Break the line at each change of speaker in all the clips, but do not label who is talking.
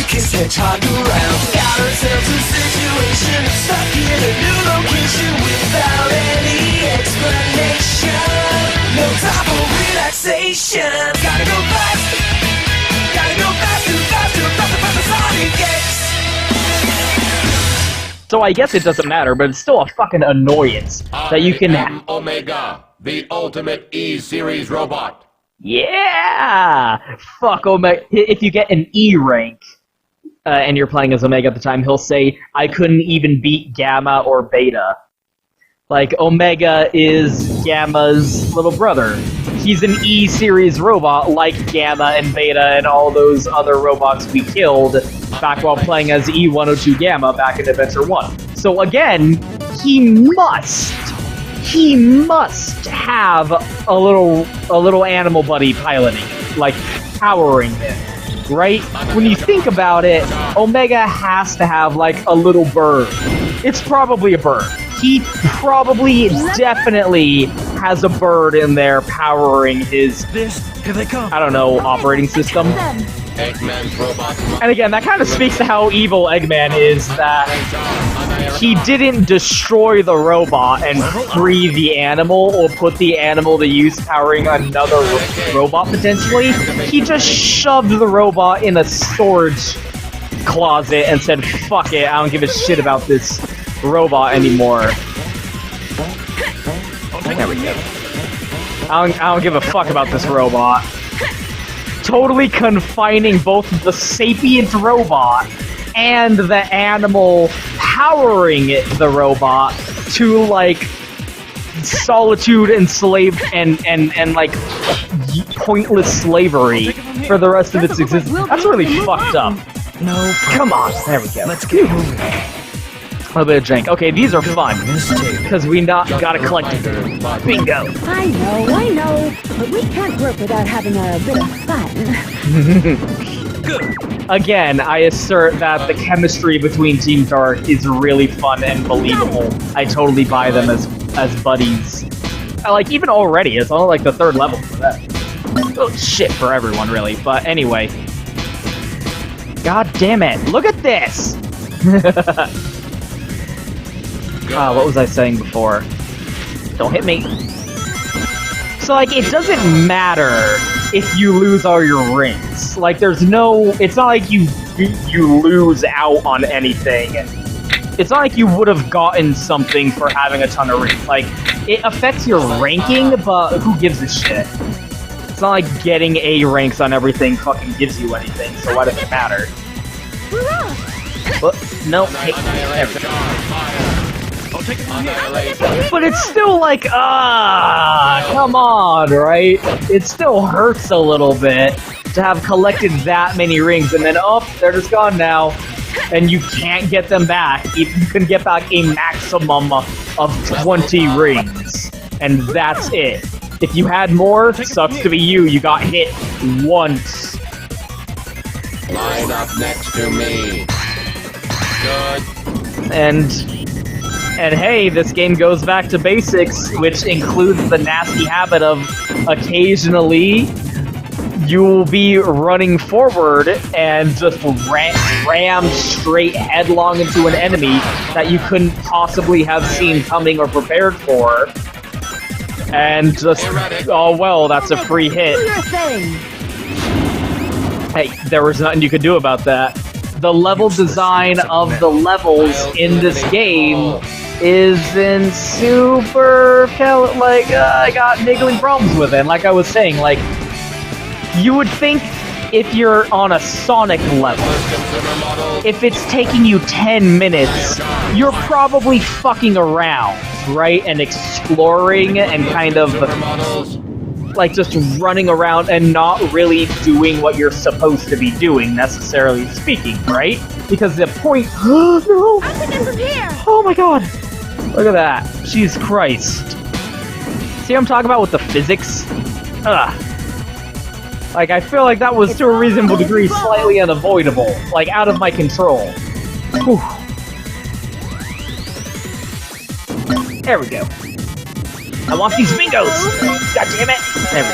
kiss head talk around. Got ourselves a situation, stuck in a new location without any explanation. No time for relaxation. Gotta go fast. Gotta go faster, faster, faster, faster, Sonic X.
So I guess it doesn't matter, but it's still a fucking annoyance that you can.
Omega, the ultimate E-series robot.
Yeah! Fuck Omega. If you get an E rank, and you're playing as Omega at the time, he'll say, I couldn't even beat Gamma or Beta. Like, Omega is Gamma's little brother. He's an E-series robot like Gamma and Beta and all those other robots we killed back while playing as E102 Gamma back in Adventure 1. So again, he must have a little animal buddy piloting, like powering him, right? When you think about it, Omega has to have like a little bird. It's probably a bird. He probably definitely has a bird in there powering his,
Here they come.
I don't know, operating system.
Eggman's robot.
And again, that kind of speaks to how evil Eggman is, that he didn't destroy the robot and free the animal or put the animal to use powering another robot potentially. He just shoved the robot in a storage closet and said, fuck it, I don't give a shit about this robot anymore. There we go. I don't give a fuck about this robot. Totally confining both the sapient robot and the animal powering the robot to like solitude and like pointless slavery for the rest of its existence. That's really fucked up.
No,
Come on, there we go.
let's get moving.
A little bit of drink. Okay, these are fun because we gotta collect bingo.
I know, but we can't work without having a bit of fun.
Good.
Again, I assert that the chemistry between Team Dark is really fun and believable. I totally buy them as buddies. Like, even already, it's only like the 3rd level for them. Oh, shit for everyone, really. But anyway. God damn it. Look at this! What was I saying before? Don't hit me. So, like, it doesn't matter if you lose all your rings. Like, there's no... It's not like you lose out on anything. It's not like you would have gotten something for having a ton of rings. Like, it affects your ranking, but who gives a shit? It's not like getting A ranks on everything fucking gives you anything, so why does it matter? What? No, hey, there we go. But it's still like, come on, right? It still hurts a little bit to have collected that many rings and then, oh, they're just gone now. And you can't get them back. You can get back a maximum of 20 rings. And that's it. If you had more, sucks to be you. You got hit once.
Line up next to me. Good.
And hey, this game goes back to basics, which includes the nasty habit of occasionally you'll be running forward and just ram straight headlong into an enemy that you couldn't possibly have seen coming or prepared for. And just, oh well, that's a free hit.
Do your thing.
Hey, there was nothing you could do about that. The level design of the levels in this game isn't super, like, I got niggling problems with it. Like I was saying, like, you would think if you're on a Sonic level, if it's taking you 10 minutes, you're probably fucking around, right? And exploring and kind of, like, just running around and not really doing what you're supposed to be doing, necessarily speaking, right? Because the point... no!
I think I'm from here.
Oh my god! Look at that. Jesus Christ. See what I'm talking about with the physics? Ugh. Like, I feel like that was, to a reasonable degree, slightly unavoidable. Like, out of my control. Whew. There we go. I want these bingos! God damn it! There we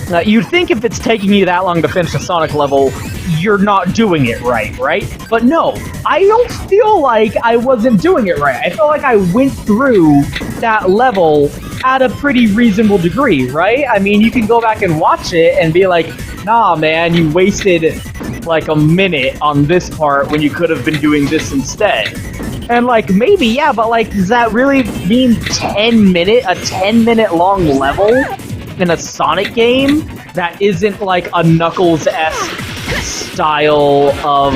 go. You'd think if it's taking you that long to finish a Sonic level, you're not doing it right? But no, I don't feel like I wasn't doing it right. I feel like I went through that level at a pretty reasonable degree, right? I mean, you can go back and watch it and be like, nah, man, you wasted like a minute on this part when you could have been doing this instead. And like, maybe, yeah, but like, does that really mean a 10-minute long level in a Sonic game that isn't like a Knuckles-esque style of,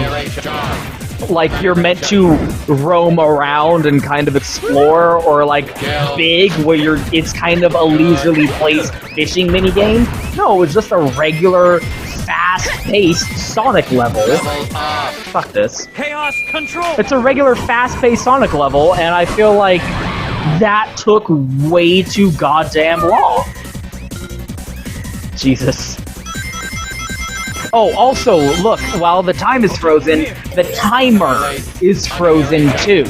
like, you're meant to roam around and kind of explore, or like Big, where it's kind of a leisurely placed fishing minigame? No, it's just a regular fast-paced Sonic level. Fuck this.
Chaos control!
It's a regular fast-paced Sonic level, and I feel like that took way too goddamn long. Jesus. Oh, also, look, while the time is frozen, the timer is frozen too.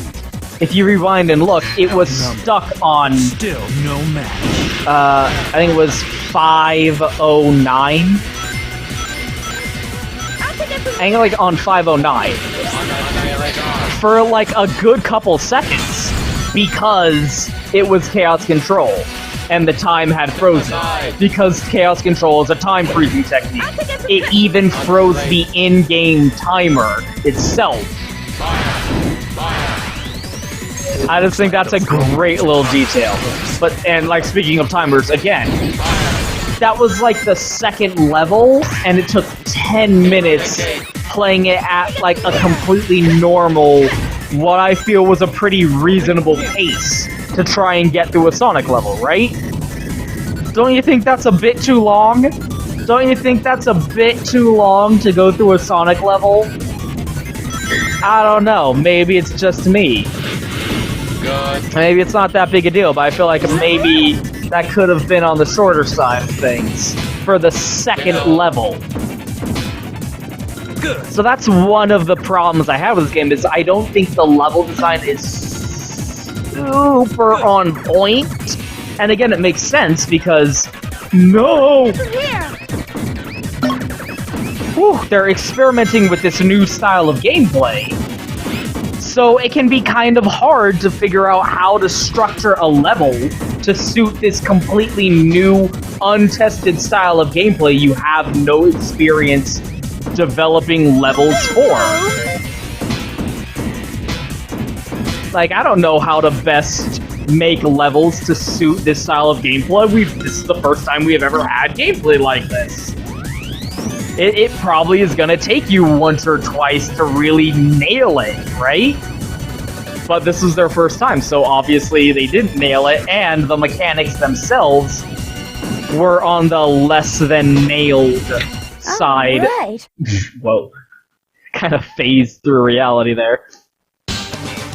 If you rewind and look, it was stuck on...
Still no match.
I think it was 509. I think like on 509. For like a good couple seconds. Because it was Chaos Control. And the time had frozen. Because Chaos Control is a time freezing technique. It even froze the in-game timer itself. I just think that's a great little detail. And like, speaking of timers, again, that was like the second level, and it took 10 minutes playing it at like a completely normal, what I feel was a pretty reasonable pace to try and get through a Sonic level, right? Don't you think that's a bit too long? Don't you think that's a bit too long to go through a Sonic level? I don't know, maybe it's just me. Maybe it's not that big a deal, but I feel like maybe that could have been on the shorter side of things for the second level. So that's one of the problems I have with this game, is I don't think the level design is super on point. And again, it makes sense because... No! Whew, they're experimenting with this new style of gameplay. So it can be kind of hard to figure out how to structure a level to suit this completely new, untested style of gameplay you have no experience developing levels for. Like, I don't know how to best make levels to suit this style of gameplay. This is the first time we have ever had gameplay like this. It probably is gonna take you once or twice to really nail it, right? But this was their first time, so obviously they didn't nail it, and the mechanics themselves were on the less than nailed side.
Right.
Whoa. Kind of phased through reality there.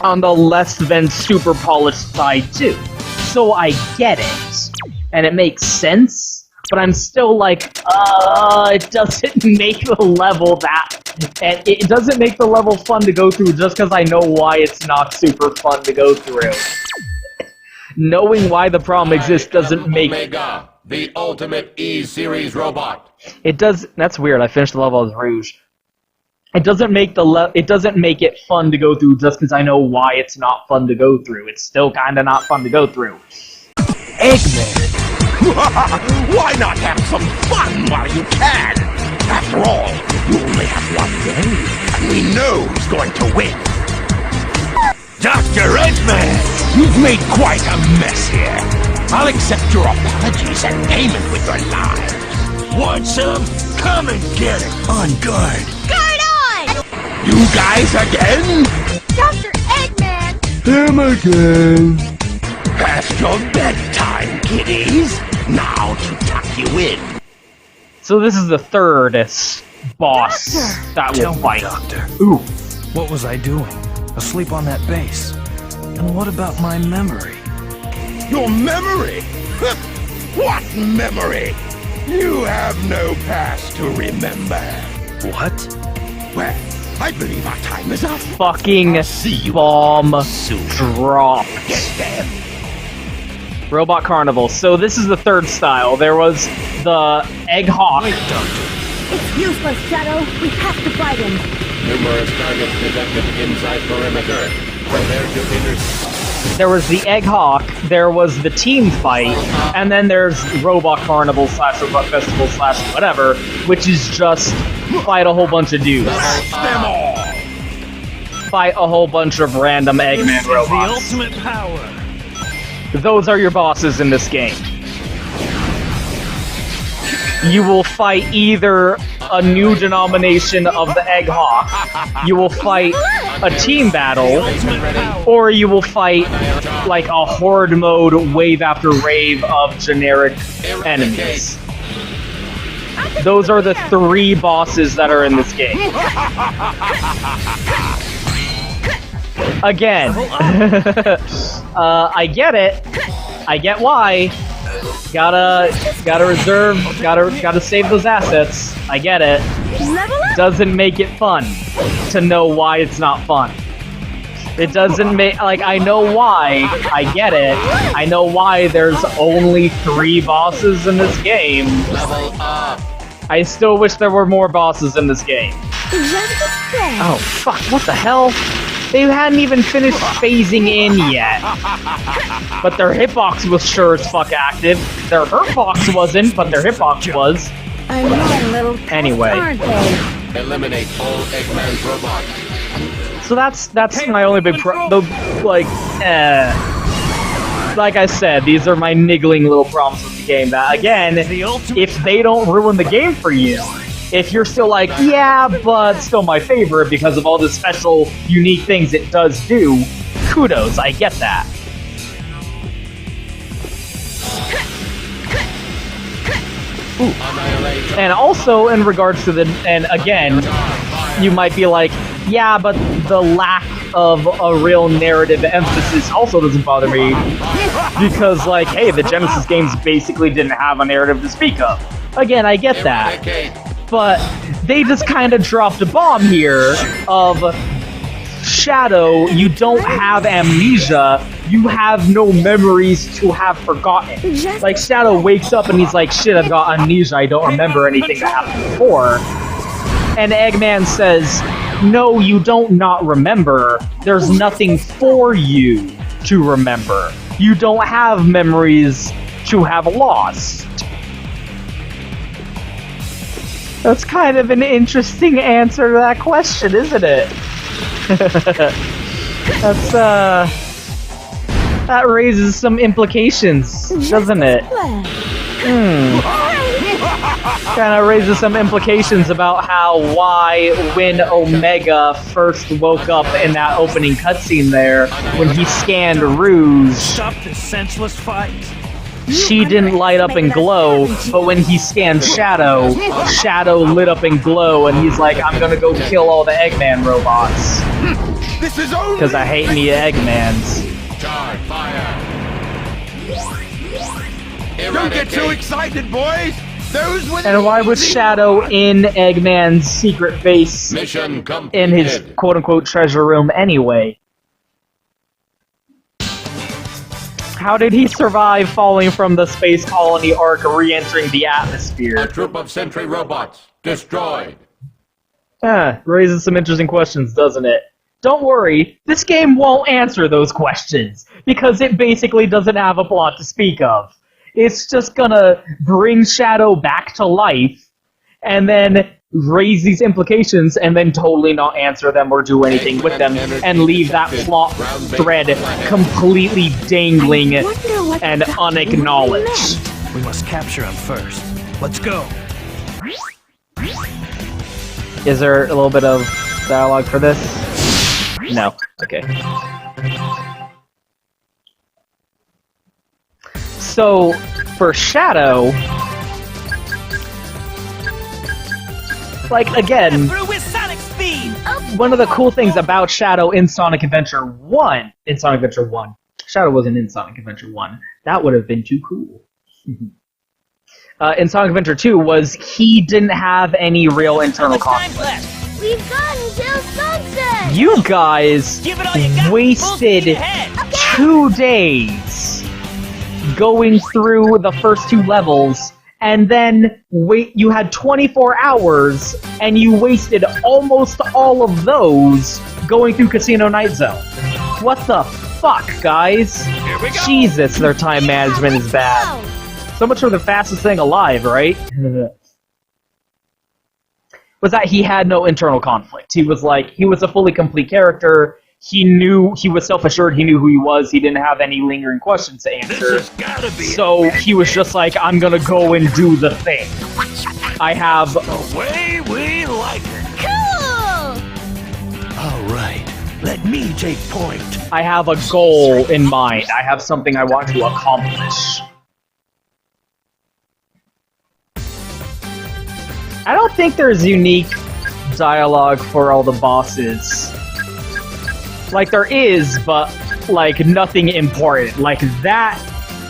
On the less than super polished side, too. So I get it. And it makes sense, but I'm still like, it doesn't make the level it doesn't make the level fun to go through just because I know why it's not super fun to go through. Knowing why the problem exists doesn't make...
Omega, the ultimate E-Series robot.
It does... That's weird, I finished the level as Rouge. It doesn't make it fun to go through just because I know why it's not fun to go through. It's still kinda not fun to go through.
Eggman! Why not have some fun while you can? After all, you only have one day, and we know who's going to win. Dr. Eggman, you've made quite a mess here. I'll accept your apologies and payment with your lives. Want some? Come and get it. On guard.
Guard on!
You guys again?
Dr. Eggman!
Him again. Past your bedtime, kiddies. Now to tuck you in.
So this is the third boss that will fight.
Doctor,
Ooh.
what was I doing? Asleep on that base? And what about my memory?
Your memory? What memory? You have no past to remember.
What?
Well, I believe our time is up.
Fucking
I'll see you
bomb
soon.
dropped.
Get them.
Robot Carnival. So this is the third style. There was the Egg Hawk.
It's useless, Shadow. We have to fight him.
Numerous targets detected inside perimeter. Prepare to intercept.
There was the Egg Hawk, there was the team fight, and then there's Robot Carnival / Robot Festival / whatever, which is just fight a whole bunch of dudes.
Them all!
Fight a whole bunch of random Eggman robots.
The ultimate power.
Those are your bosses in this game. You will fight either a new denomination of the Egg Hawk, you will fight a team battle, or you will fight like a horde mode wave after wave of generic enemies. Those are the 3 bosses that are in this game. Again, I get it. I get why. Gotta reserve, gotta save those assets. I get it. Doesn't make it fun to know why it's not fun. It doesn't make, like, I know why. I get it. I know why there's only 3 bosses in this game.
Level up.
I still wish there were more bosses in this game. Oh, fuck, what the hell? They hadn't even finished phasing in yet. But their hitbox was sure as fuck active. Their hurtbox wasn't, but their hitbox was.
I know a little pets,
Anyway.
aren't they?
Eliminate all Eggman's robots.
So that's my only big like I said, these are my niggling little problems with the game. That, again, if they don't ruin the game for you, if you're still like, yeah, but still my favorite because of all the special, unique things it does do, kudos, I get that.
Annihilate.
And also, in regards to and again, you might be like, yeah, but the lack of a real narrative emphasis also doesn't bother me, because, like, hey, the Genesis games basically didn't have a narrative to speak of. Again, I get that. But they just kind of dropped a bomb here of Shadow, you don't have amnesia, you have no memories to have forgotten. Like, Shadow wakes up and he's like, shit, I've got amnesia, I don't remember anything that happened before. And Eggman says, no, you don't not remember, there's nothing for you to remember. You don't have memories to have lost. That's kind of an interesting answer to that question, isn't it? That raises some implications, doesn't it? Kind of raises some implications about why when Omega first woke up in that opening cutscene there, when he scanned Rouge,
Stop this senseless fight.
she didn't light up and glow, but when he scanned Shadow, Shadow lit up and glow, and he's like, I'm gonna go kill all the Eggman robots.
This is only
Because I hate me Eggmans.
Charge fire.
Don't get too excited, boys! Those were
And why was Shadow in Eggman's secret base
Mission completed.
in his quote-unquote treasure room anyway? How did he survive falling from the space colony arc, re-entering the
A
atmosphere?
troop of sentry robots destroyed.
Raises some interesting questions, doesn't it? Don't worry, this game won't answer those questions, because it basically doesn't have a plot to speak of. It's just gonna bring Shadow back to life, and then raise these implications, and then totally not answer them or do anything with them, and leave that plot thread completely dangling and unacknowledged.
We must capture him first. Let's go.
Is there a little bit of dialogue for this? No. Okay. So, for Shadow, like, again, one of the cool things about Shadow in Sonic Adventure 1, Shadow wasn't in Sonic Adventure 1, that would have been too cool. In Sonic Adventure 2 was he didn't have any real internal conflict.
We've got until sunset!
You guys wasted 2 days going through the first 2 levels, and then you had 24 hours, and you wasted almost all of those going through Casino Night Zone. What the fuck, guys?
Here we go.
Jesus, their time management is bad. So much for the fastest thing alive, right? Was that he had no internal conflict. He was a fully complete character. He knew, he was self-assured, he knew who he was, he didn't have any lingering questions to answer.
This has gotta be
So he was just like, I'm gonna go and do the thing. I have...
the way we like it.
Cool!
All right, let me take point.
I have a goal in mind. I have something I want to accomplish. I don't think there's unique dialogue for all the bosses. Like, there is, but, like, nothing important. Like, that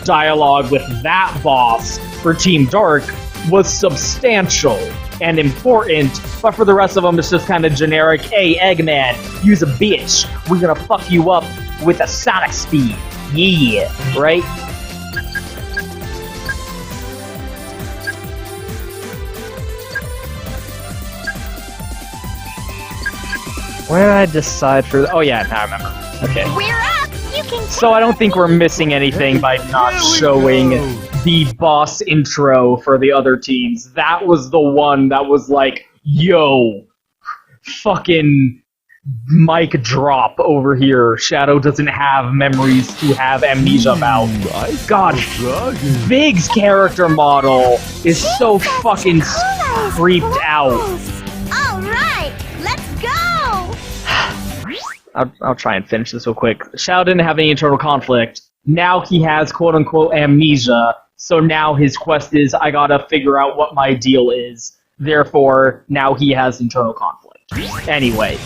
dialogue with that boss for Team Dark was substantial and important, but for the rest of them, it's just kind of generic, hey, Eggman, use a bitch. We're gonna fuck you up with a sonic speed. Yeah, right? Where did I decide for... Oh yeah, now I remember. Okay.
We're up! You can
So I don't think we're missing anything by not showing the boss intro for the other teams. That was the one that was like, yo, fucking mic drop over here. Shadow doesn't have memories to have amnesia about. God, Big's character model is so fucking creeped out.
Alright, let's go!
I'll try and finish this real quick. Shadow didn't have any internal conflict. Now he has quote-unquote amnesia, so now his quest is, I gotta figure out what my deal is. Therefore, now he has internal conflict. Anyway.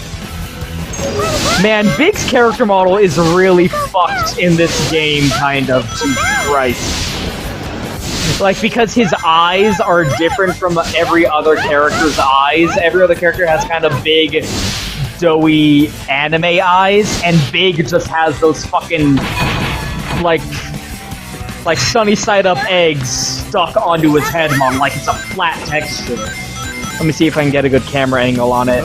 Man, Big's character model is really fucked in this game, kind of. Jesus Christ. Like, because his eyes are different from every other character's eyes. Every other character has kind of big, doughy anime eyes, and Big just has those fucking, like sunny side up eggs stuck onto his head, Mom, like it's a flat texture. Let me see if I can get a good camera angle on it.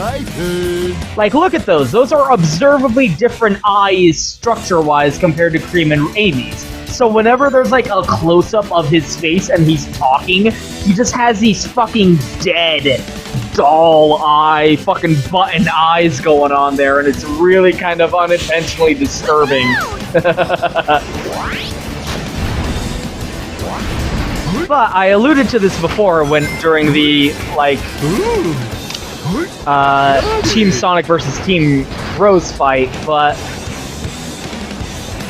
Like, look at those. Those are observably different eyes, structure-wise, compared to Cream and Amy's. So whenever there's, like, a close-up of his face and he's talking, he just has these fucking dead, doll eye, fucking button eyes going on there, and it's really kind of unintentionally disturbing. But I alluded to this before during the, like, Team Sonic versus Team Rose fight, but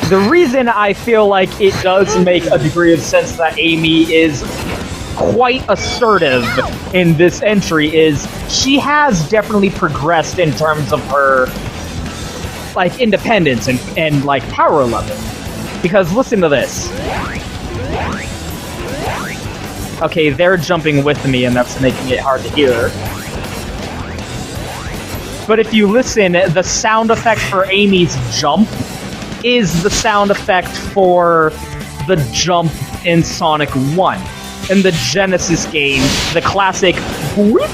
the reason I feel like it does make a degree of sense that Amy is quite assertive in this entry is she has definitely progressed in terms of her, like, independence and like, power level. Because listen to this. Okay, they're jumping with me, and that's making it hard to hear. But if you listen, the sound effect for Amy's jump is the sound effect for the jump in Sonic 1. In the Genesis game, the classic whoop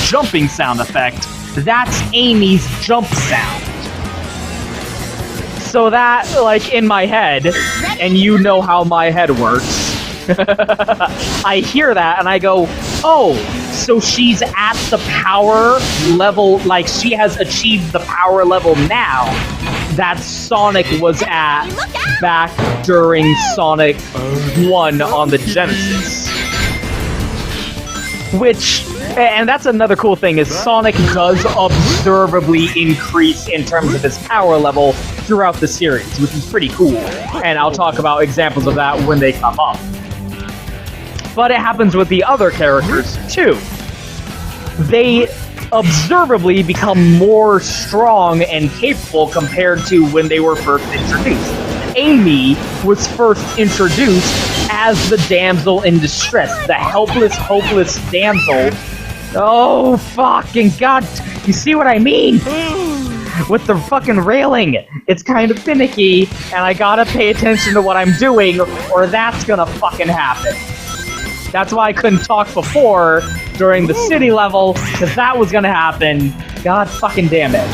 jumping sound effect, that's Amy's jump sound. So that, like, in my head, and you know how my head works, I hear that and I go, oh, so she's at the power level, like she has achieved the power level now that Sonic was at back during Sonic 1 on the Genesis. Which, and that's another cool thing, is Sonic does observably increase in terms of his power level throughout the series, which is pretty cool. And I'll talk about examples of that when they come up. But it happens with the other characters, too. They observably become more strong and capable compared to when they were first introduced. Amy was first introduced as the damsel in distress, the helpless, hopeless damsel. Oh, fucking God. You see what I mean? with the fucking railing. It's kind of finicky, and I gotta pay attention to what I'm doing, or that's gonna fucking happen. That's why I couldn't talk before during the city level, because that was gonna happen. God fucking damn it.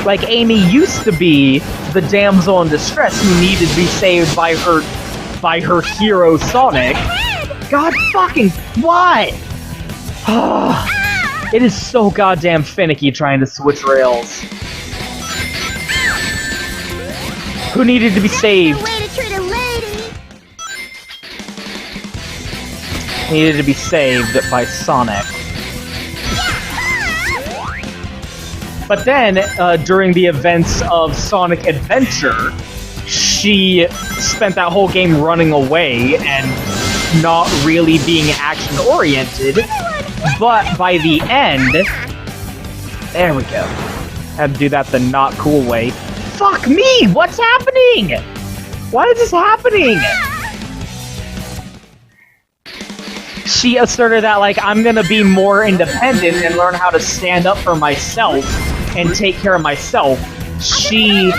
Like, Amy used to be the damsel in distress who needed to be saved by her hero Sonic. God fucking what? It is so goddamn finicky trying to switch rails. Who needed to be saved? Needed to be saved by Sonic. But then, during the events of Sonic Adventure, she spent that whole game running away and not really being action-oriented. But by the end... There we go. Had to do that the not cool way. Fuck me! What's happening? Why is this happening? She asserted that, like, I'm gonna be more independent and learn how to stand up for myself and take care of myself. She...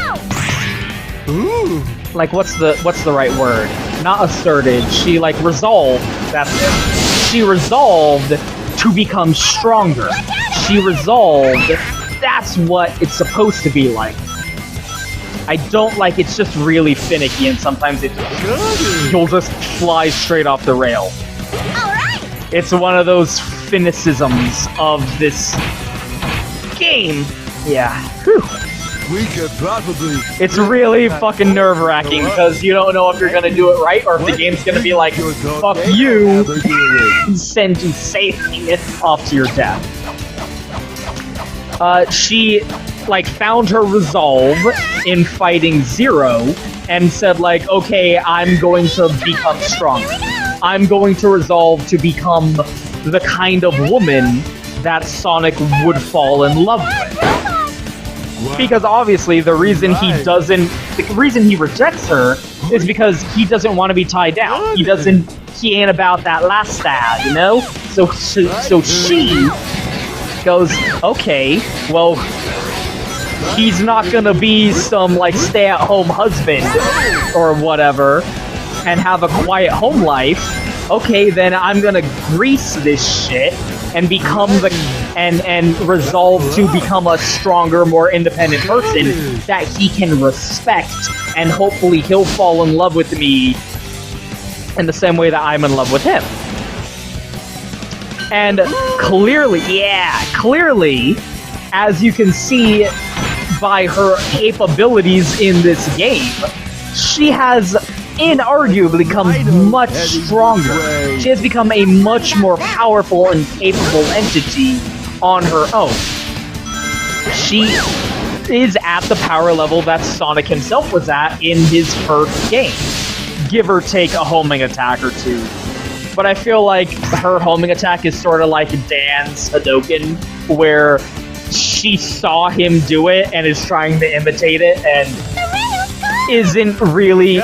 Ooh. Like, what's the right word? Not asserted. She, like, resolved. That's it. She resolved to become stronger. She resolved. That's what it's supposed to be like. I don't like it's just really finicky, and sometimes you'll just fly straight off the rail. It's one of those finicisms of this game. Yeah. Whew.
We could probably...
It's really fucking nerve-wracking because you don't know if you're gonna do it right or if the game's gonna be like, fuck you, and send you safely off to your death. She, like, found her resolve in fighting Zero and said, like, okay, I'm going to become stronger. I'm going to resolve to become the kind of woman that Sonic would fall in love with. Because obviously the reason he rejects her is because he doesn't want to be tied down. He ain't about that last stab, you know? So she goes, okay, well, he's not gonna be some, like, stay-at-home husband or whatever and have a quiet home life. Okay, then I'm gonna grease this shit and become and resolve to become a stronger, more independent person that he can respect, and hopefully he'll fall in love with me in the same way that I'm in love with him. And clearly, as you can see by her capabilities in this game, she has inarguably become much stronger. She has become a much more powerful and capable entity on her own. She is at the power level that Sonic himself was at in his first game. Give or take a homing attack or two. But I feel like her homing attack is sort of like Dan's Hadouken, where she saw him do it and is trying to imitate it and isn't really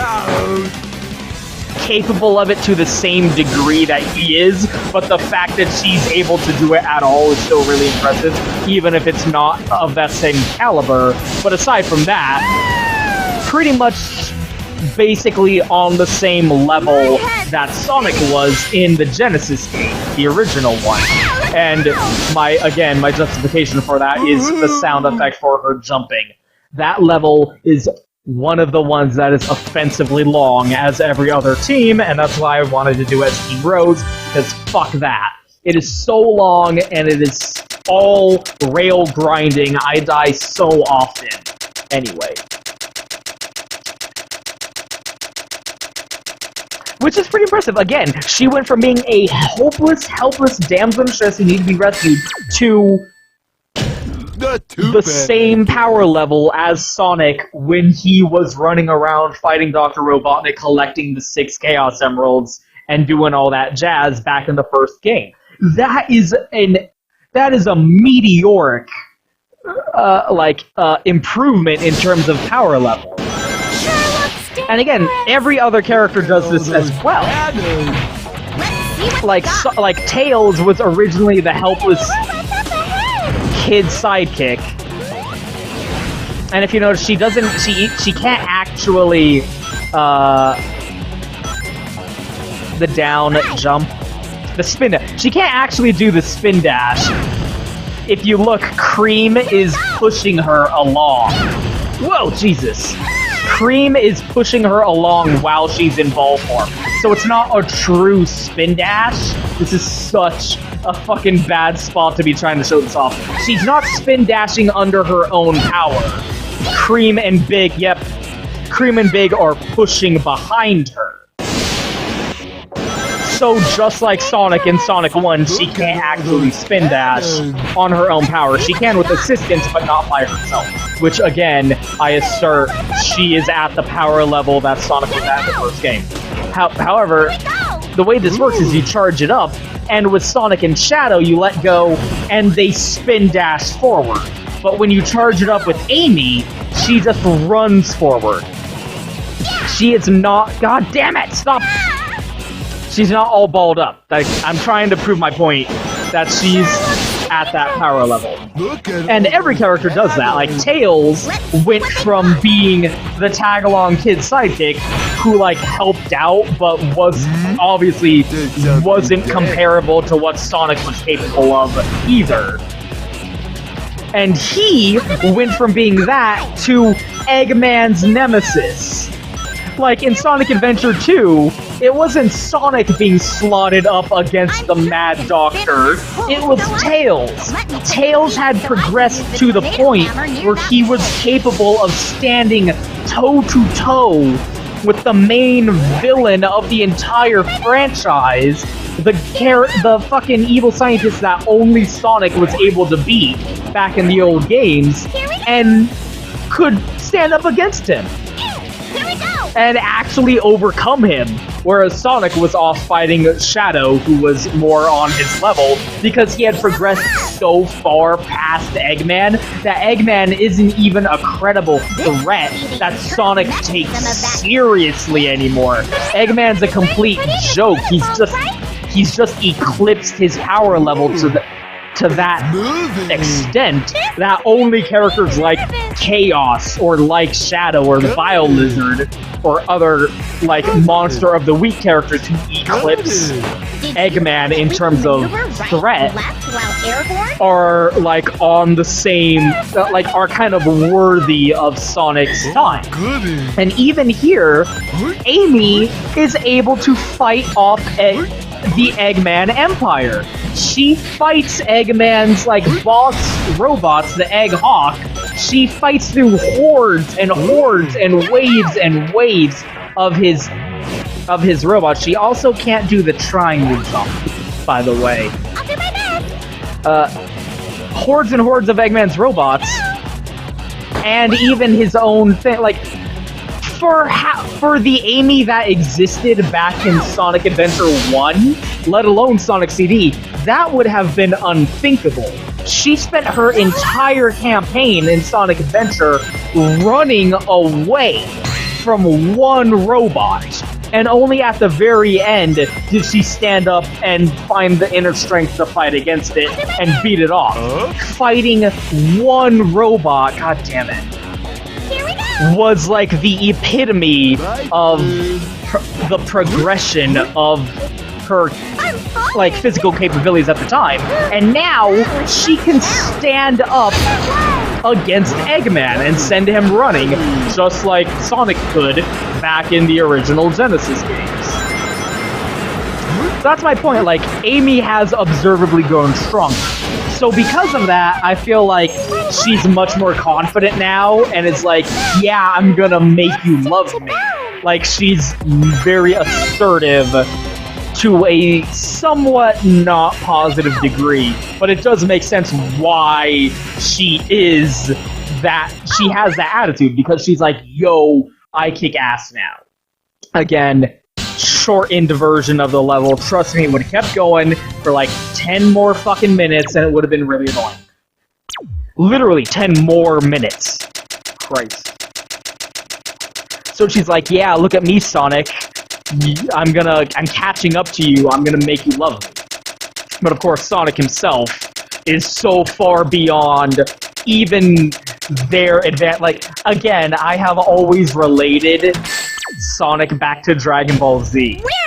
capable of it to the same degree that he is, but the fact that she's able to do it at all is still really impressive, even if it's not of that same caliber. But aside from that, pretty much basically on the same level that Sonic was in the Genesis game, the original one. And my justification for that is the sound effect for her jumping. That level is one of the ones that is offensively long as every other team, and that's why I wanted to do it as Team Rose, because fuck that. It is so long, and it is all rail grinding. I die so often. Anyway. Which is pretty impressive. Again, she went from being a hopeless, helpless damsel in distress who needed to be rescued to the same power level as Sonic when he was running around fighting Dr. Robotnik, collecting the 6 Chaos Emeralds, and doing all that jazz back in the first game. That is a meteoric improvement in terms of power level. And again, every other character does this as well. Like Tails was originally the helpless kid sidekick, And if you notice, she doesn't. She can't actually the down jump, the spin dash. She can't actually do the spin dash. If you look, Cream is pushing her along. Whoa, Jesus! Cream is pushing her along while she's in ball form. So it's not a true spin dash. This is such a fucking bad spot to be trying to show this off. She's not spin dashing under her own power. Cream and Big, yep. Cream and Big are pushing behind her. So just like Sonic in Sonic 1, she can't actually spin dash on her own power. She can with assistance, but not by herself. Which, again, I assert she is at the power level that Sonic was at in the first game. However, the way this works is you charge it up, and with Sonic and Shadow, you let go, and they spin dash forward. But when you charge it up with Amy, she just runs forward. She is not... God damn it! Stop! She's not all balled up. Like, I'm trying to prove my point that she's at that power level. And every character does that. Like, Tails went from being the tag-along kid sidekick who, like, helped out, but was obviously wasn't comparable to what Sonic was capable of either. And he went from being that to Eggman's nemesis. Like, in Sonic Adventure 2, it wasn't Sonic being slotted up against the Mad Doctor, it was Tails. Tails had progressed to the point where he was capable of standing toe-to-toe with the main villain of the entire franchise, the fucking evil scientist that only Sonic was able to beat back in the old games, and could stand up against him. And actually overcome him, whereas Sonic was off fighting Shadow, who was more on his level, because he had progressed so far past Eggman that Eggman isn't even a credible threat that Sonic takes seriously anymore. Eggman's a complete joke. He's just eclipsed his power level to that extent that only characters like Chaos or like Shadow or Vile Lizard or other like Monster of the Week characters who eclipse Eggman in terms of threat are like on the same, like are kind of worthy of Sonic's time. And even here, Amy is able to fight off the Eggman Empire. She fights Eggman's, like, boss robots, the Egg Hawk. She fights through hordes and hordes and waves of his robots. She also can't do the triangle jump, by the way.
I'll do my best.
Hordes and hordes of Eggman's robots, and even his own thing, like, for the Amy that existed back in Sonic Adventure 1, let alone Sonic CD, that would have been unthinkable. She spent her entire campaign in Sonic Adventure running away from one robot, and only at the very end did she stand up and find the inner strength to fight against it and beat it off. Fighting one robot, god damn it, was like the epitome of the progression of her like physical capabilities at the time, and now she can stand up against Eggman and send him running, just like Sonic could back in the original Genesis games. So that's my point, like, Amy has observably grown stronger. So because of that, I feel like she's much more confident now, and is like, yeah, I'm gonna make you love me. Like, she's very assertive to a somewhat not positive degree, but it does make sense why she is that, she has that attitude, because she's like, yo, I kick ass now. Again, shortened version of the level. Trust me, it would have kept going for like 10 more fucking minutes and it would have been really annoying. Literally 10 more minutes. Christ. So she's like, yeah, look at me, Sonic. I'm catching up to you. I'm gonna make you love me. But of course, Sonic himself is so far beyond even their advantage. Like, again, I have always related Sonic back to Dragon Ball Z.
We're